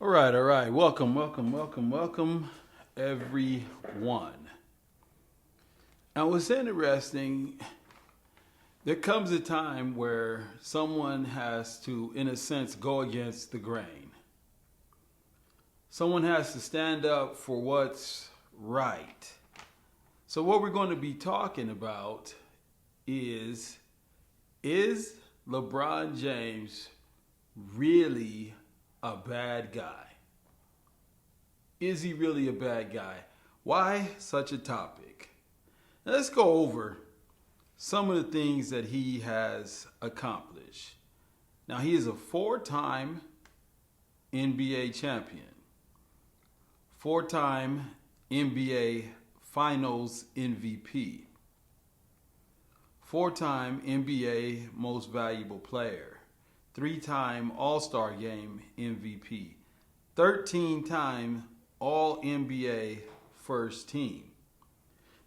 All right. Welcome, everyone. Now, what's interesting, there comes a time where someone has to, in a sense, go against the grain. Someone has to stand up for what's right. So, what we're going to be talking about is is LeBron James really a bad guy? Is he really a bad guy? Why such a topic? Now let's go over some of the things that he has accomplished. Now, he is a four-time NBA champion, four-time NBA Finals MVP, four-time NBA Most Valuable Player, three-time All-Star Game MVP, 13-time All-NBA First Team.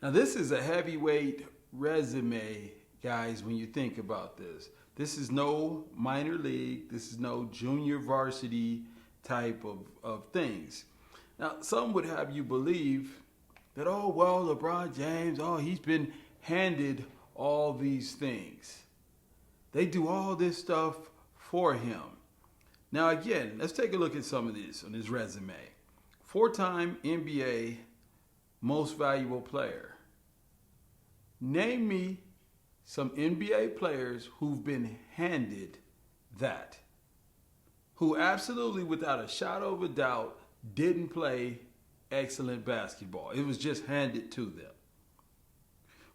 Now, this is a heavyweight resume, guys, when you think about this. This is no minor league. This is no junior varsity type of things. Now, some would have you believe that, oh, well, LeBron James, oh, he's been handed all these things. They do all this stuff for him. Now, again, let's take a look at some of this on his resume. Four-time NBA Most Valuable Player. Name me some NBA players who've been handed that, who absolutely, without a shadow of a doubt, didn't play excellent basketball. It was just handed to them.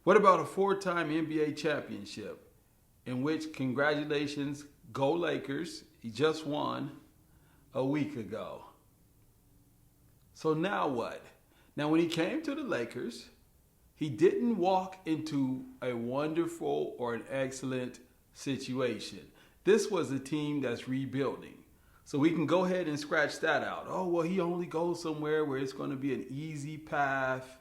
What about a four-time NBA championship, in which, congratulations, go Lakers, he just won a week ago. So now what? Now, when he came to the Lakers, he didn't walk into a wonderful or an excellent situation. This was a team that's rebuilding. So we can go ahead and scratch that out. Oh, well, he only goes somewhere where it's going to be an easy path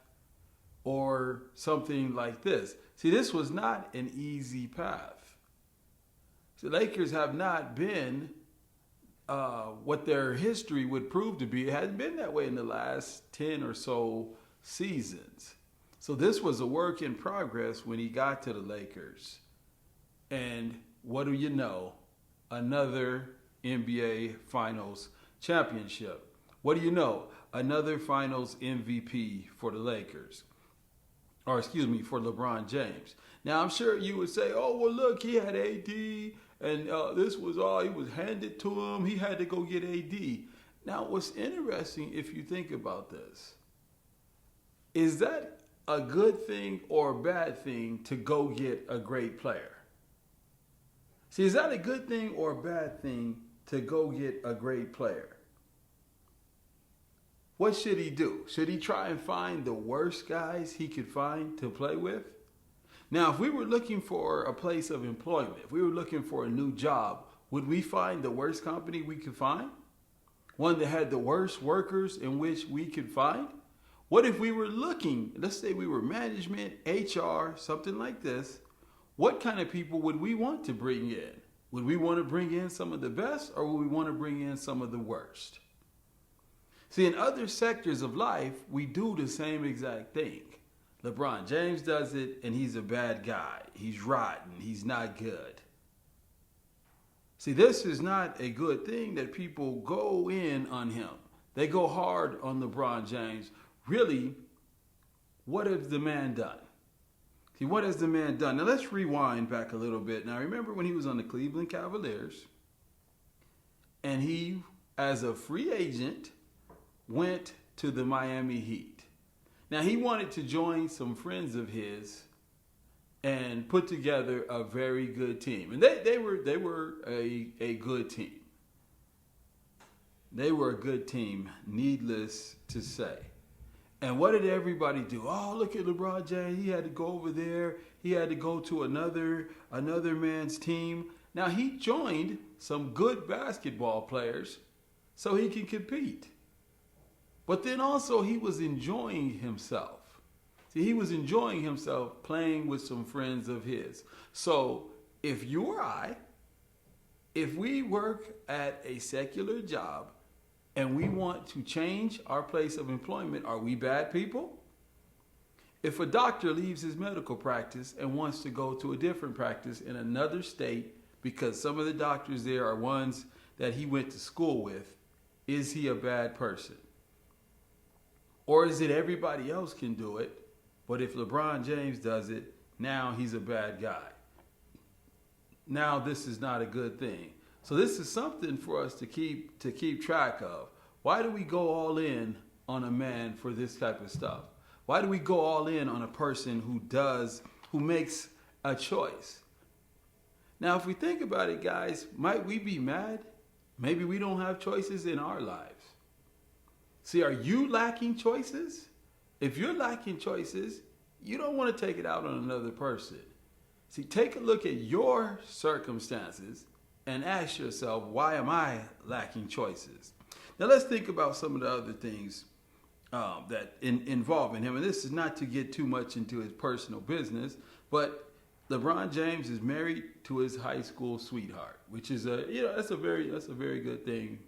or something like this. See, this was not an easy path. The Lakers have not been what their history would prove to be. It hasn't been that way in the last 10 or so seasons. So this was a work in progress when he got to the Lakers. And what do you know? Another NBA Finals championship. What do you know? Another Finals MVP for the Lakers. Or excuse me, for LeBron James. Now, I'm sure you would say, oh, well, look, he had AD, and this was all, he was handed to him. He had to go get AD. Now, what's interesting, if you think about this, is that a good thing or a bad thing to go get a great player? See, is that a good thing or a bad thing to go get a great player? What should he do? Should he try and find the worst guys he could find to play with? Now, if we were looking for a place of employment, if we were looking for a new job, would we find the worst company we could find? One that had the worst workers in which we could find? What if we were looking, let's say we were management, HR, something like this, what kind of people would we want to bring in? Would we want to bring in some of the best, or would we want to bring in some of the worst? See, in other sectors of life, we do the same exact thing. LeBron James does it, and he's a bad guy. He's rotten. He's not good. See, this is not a good thing that people go in on him. They go hard on LeBron James. Really, what has the man done? See, what has the man done? Now, let's rewind back a little bit. Now, remember when he was on the Cleveland Cavaliers, and he, as a free agent, went to the Miami Heat. Now, he wanted to join some friends of his and put together a very good team. And they were a good team. They were a good team, needless to say. And what did everybody do? Oh, look at LeBron James. He had to go over there. He had to go to another man's team. Now, he joined some good basketball players so he can compete. But then also he was enjoying himself. See, he was enjoying himself playing with some friends of his. So if you or I, if we work at a secular job and we want to change our place of employment, are we bad people? If a doctor leaves his medical practice and wants to go to a different practice in another state because some of the doctors there are ones that he went to school with, is he a bad person? Or is it everybody else can do it, but if LeBron James does it, now he's a bad guy? Now this is not a good thing. So this is something for us to keep track of. Why do we go all in on a man for this type of stuff? Why do we go all in on a person who makes a choice? Now, if we think about it, guys, might we be mad? Maybe we don't have choices in our lives. See, are you lacking choices? If you're lacking choices, you don't want to take it out on another person. See, take a look at your circumstances and ask yourself, why am I lacking choices? Now, let's think about some of the other things that involving him. And this is not to get too much into his personal business, but LeBron James is married to his high school sweetheart, which is that's a very good thing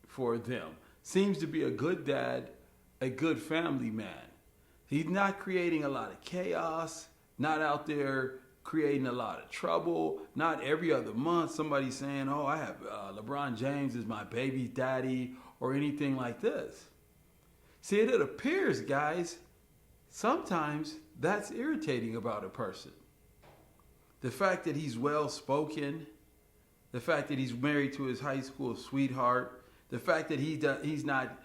for them. Seems to be a good dad, a good family man. He's not creating a lot of chaos, not out there creating a lot of trouble. Not every other month somebody saying, oh, I have LeBron James is my baby daddy or anything like this. See, it appears, guys, sometimes that's irritating about a person. The fact that he's well-spoken, the fact that he's married to his high school sweetheart, the fact that he's not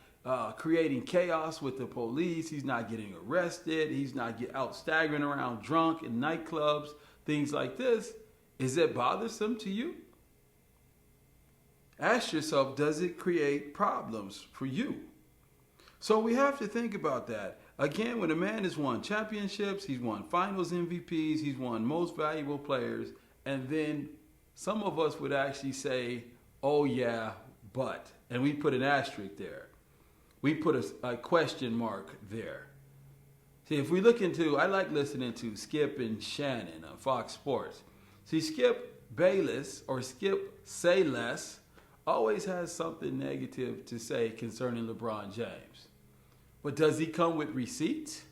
creating chaos with the police, he's not getting arrested, he's not out staggering around drunk in nightclubs, things like this, is that bothersome to you? Ask yourself, does it create problems for you? So we have to think about that. Again, when a man has won championships, he's won finals MVPs, he's won most valuable players, and then some of us would actually say, oh yeah, but, and we put an asterisk there. We put a question mark there. See, if we look into, I like listening to Skip and Shannon on Fox Sports. See, Skip Bayless or Skip Say Less always has something negative to say concerning LeBron James. But does he come with receipts?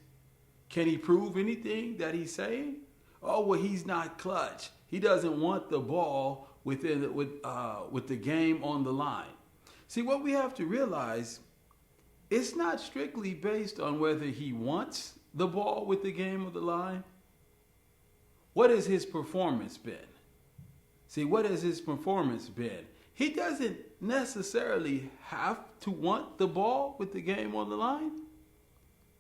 Can he prove anything that he's saying? Oh, well, he's not clutch. He doesn't want the ball with the game on the line. See, what we have to realize, it's not strictly based on whether he wants the ball with the game on the line. What has his performance been? See, what has his performance been? He doesn't necessarily have to want the ball with the game on the line.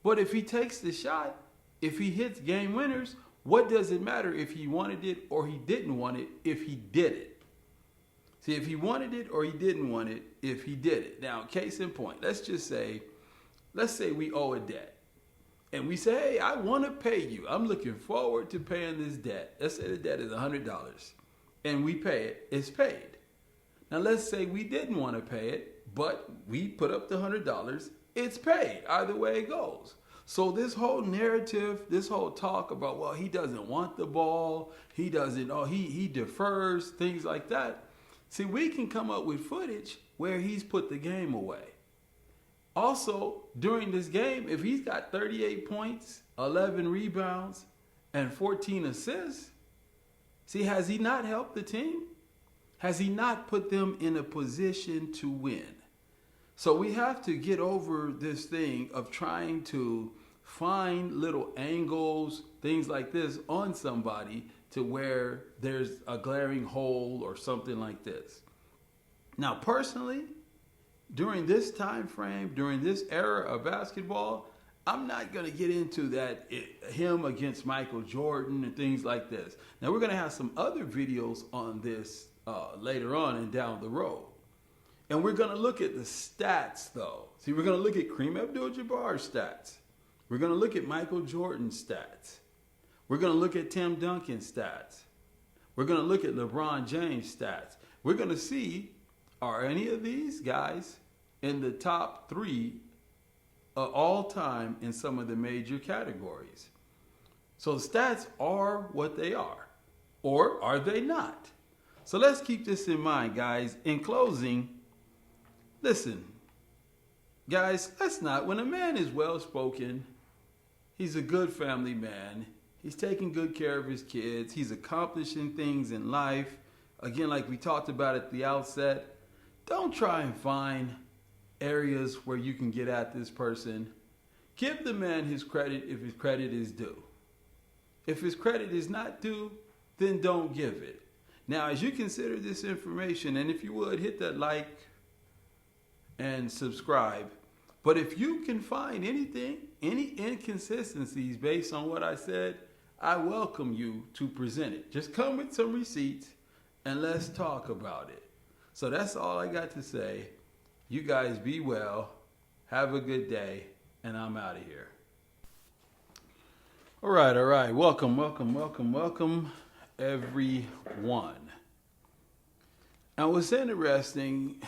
But if he takes the shot, if he hits game winners, what does it matter if he wanted it or he didn't want it if he did it? See, if he wanted it or he didn't want it if he did it. Now, case in point, let's say we owe a debt. And we say, hey, I want to pay you. I'm looking forward to paying this debt. Let's say the debt is $100. And we pay it. It's paid. Now, let's say we didn't want to pay it, but we put up the $100. It's paid. Either way it goes. So this whole narrative, this whole talk about, well, he doesn't want the ball, he doesn't, he defers, things like that. See, we can come up with footage where he's put the game away. Also, during this game, if he's got 38 points, 11 rebounds, and 14 assists, see, has he not helped the team? Has he not put them in a position to win? So we have to get over this thing of trying to find little angles, things like this on somebody to where there's a glaring hole or something like this. Now, personally, during this time frame, during this era of basketball, I'm not going to get into that him against Michael Jordan and things like this. Now, we're going to have some other videos on this later on and down the road. And we're going to look at the stats, though. See, we're going to look at Kareem Abdul-Jabbar's stats. We're going to look at Michael Jordan's stats. We're going to look at Tim Duncan's stats. We're going to look at LeBron James' stats. We're going to see, are any of these guys in the top 3 all time in some of the major categories? So stats are what they are, or are they not? So let's keep this in mind, guys. In closing, listen, Guys, let's not. When a man is well spoken, he's a good family man. He's taking good care of his kids. He's accomplishing things in life. Again, like we talked about at the outset, don't try and find areas where you can get at this person. Give the man his credit if his credit is due. If his credit is not due, then don't give it. Now, as you consider this information, and if you would, hit that like and subscribe. But if you can find anything, any inconsistencies based on what I said, I welcome you to present it. Just come with some receipts and let's talk about it. So that's all I got to say. You guys be well. Have a good day. And I'm out of here. All right. Welcome, everyone. Now, what's interesting